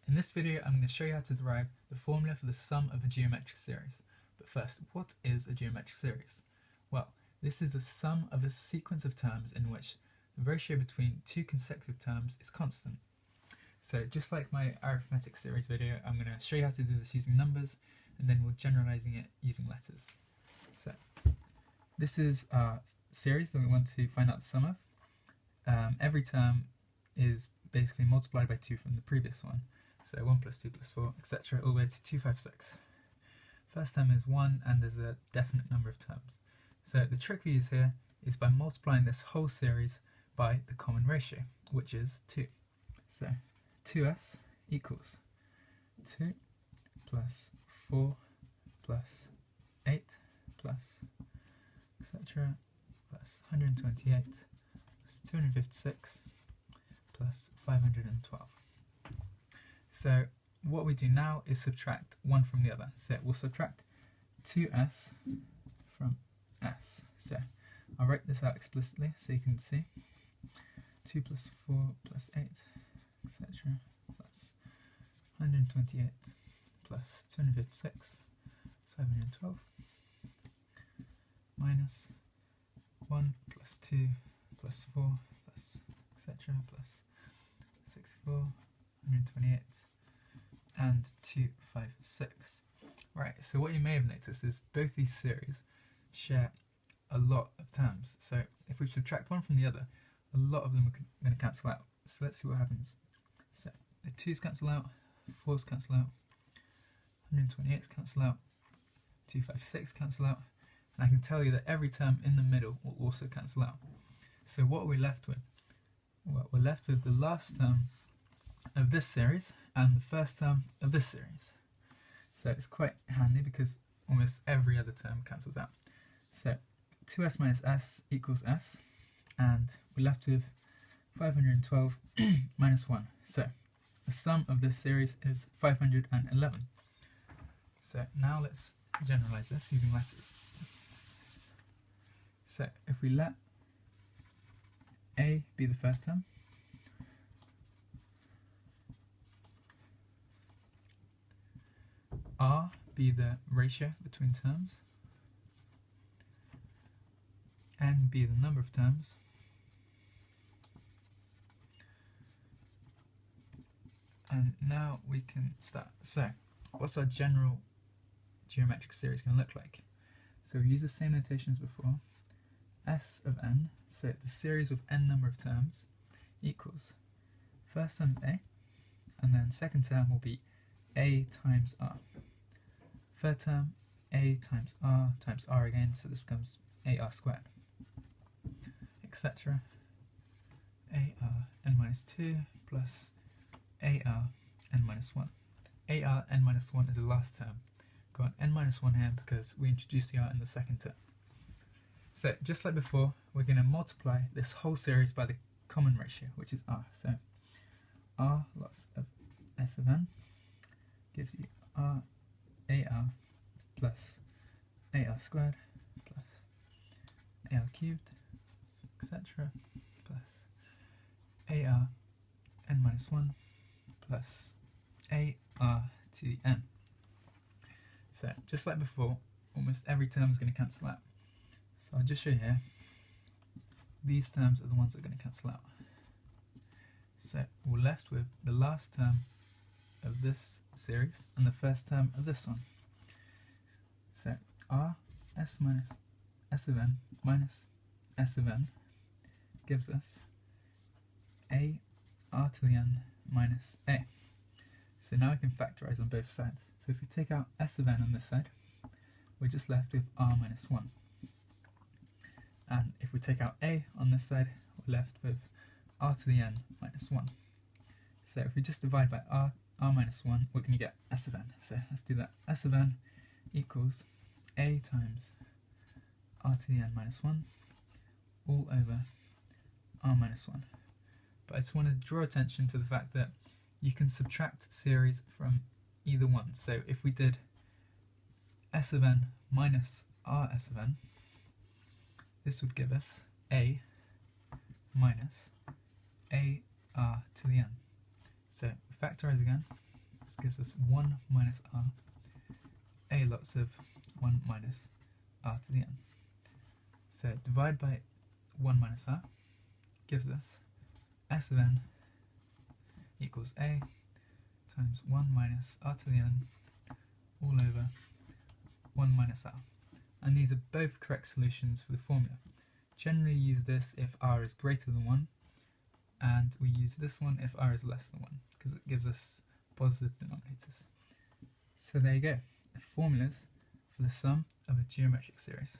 In this video, I'm going to show you how to derive the formula for the sum of a geometric series. But first, what is a geometric series? Well, this is the sum of a sequence of terms in which the ratio between two consecutive terms is constant. So just like my arithmetic series video, I'm going to show you how to do this using numbers, and then we're generalizing it using letters. So this is our series that we want to find out the sum of. Every term is basically multiplied by 2 from the previous one. So 1 plus 2 plus 4, etc. all the way to 256. First term is 1 and there's a definite number of terms. So the trick we use here is by multiplying this whole series by the common ratio, which is 2. So 2s equals 2 plus 4 plus 8 plus etc. plus 128 plus 256 plus 512. So what we do now is subtract one from the other. So we'll subtract 2s from s. So I'll write this out explicitly so you can see. 2 plus 4 plus 8, etc. plus 128 plus 256 is 512 minus 1 plus 2 plus 4 plus etc. plus 64, 128 and 256. Right, so what you may have noticed is both these series share a lot of terms. So if we subtract one from the other, a lot of them are going to cancel out. So let's see what happens. So the 2's cancel out, 4's cancel out, 128's cancel out, 256 cancel out, and I can tell you that every term in the middle will also cancel out. So what are we left with? Well, we're left with the last term of this series and the first term of this series. So it's quite handy because almost every other term cancels out. So 2s minus s equals s, and we're left with 512 minus 1. So the sum of this series is 511. So now let's generalize this using letters. So if we let a be the first term, r be the ratio between terms, n be the number of terms, and now we can start. So what's our general geometric series going to look like? So we use the same notation as before. S of n, so the series with n number of terms, equals first term is a, and then second term will be a times r. Third term, a times r again, so this becomes ar squared, etc. ar n minus 2 plus ar n minus 1. ar n minus 1 is the last term. Got n minus 1 here because we introduced the r in the second term. So just like before, we're going to multiply this whole series by the common ratio, which is r. So r lots of s of n gives you ar plus ar squared plus ar cubed, etc. plus ar n minus 1 plus ar to the n. So just like before, almost every term is going to cancel out. So I'll just show you here. These terms are the ones that are going to cancel out. So we're left with the last term of this series and the first term of this one. So r s minus s of n minus s of n gives us a r to the n minus a. So now we can factorize on both sides. So if we take out s of n on this side, we're just left with r minus 1. And if we take out a on this side, we're left with r to the n minus 1. So if we just divide by r minus 1, we're going to get s of n. So let's do that. S of n equals a times r to the n minus 1 all over r minus 1. But I just want to draw attention to the fact that you can subtract series from either one. So if we did s of n minus rs of n, this would give us a minus ar to the n. So factorize again. This gives us 1 minus r, a lots of 1 minus r to the n. So divide by 1 minus r gives us s of n equals a times 1 minus r to the n all over 1 minus r. And these are both correct solutions for the formula. Generally use this if r is greater than 1, and we use this one if r is less than 1, because it gives us positive denominators. So there you go, the formulas for the sum of a geometric series.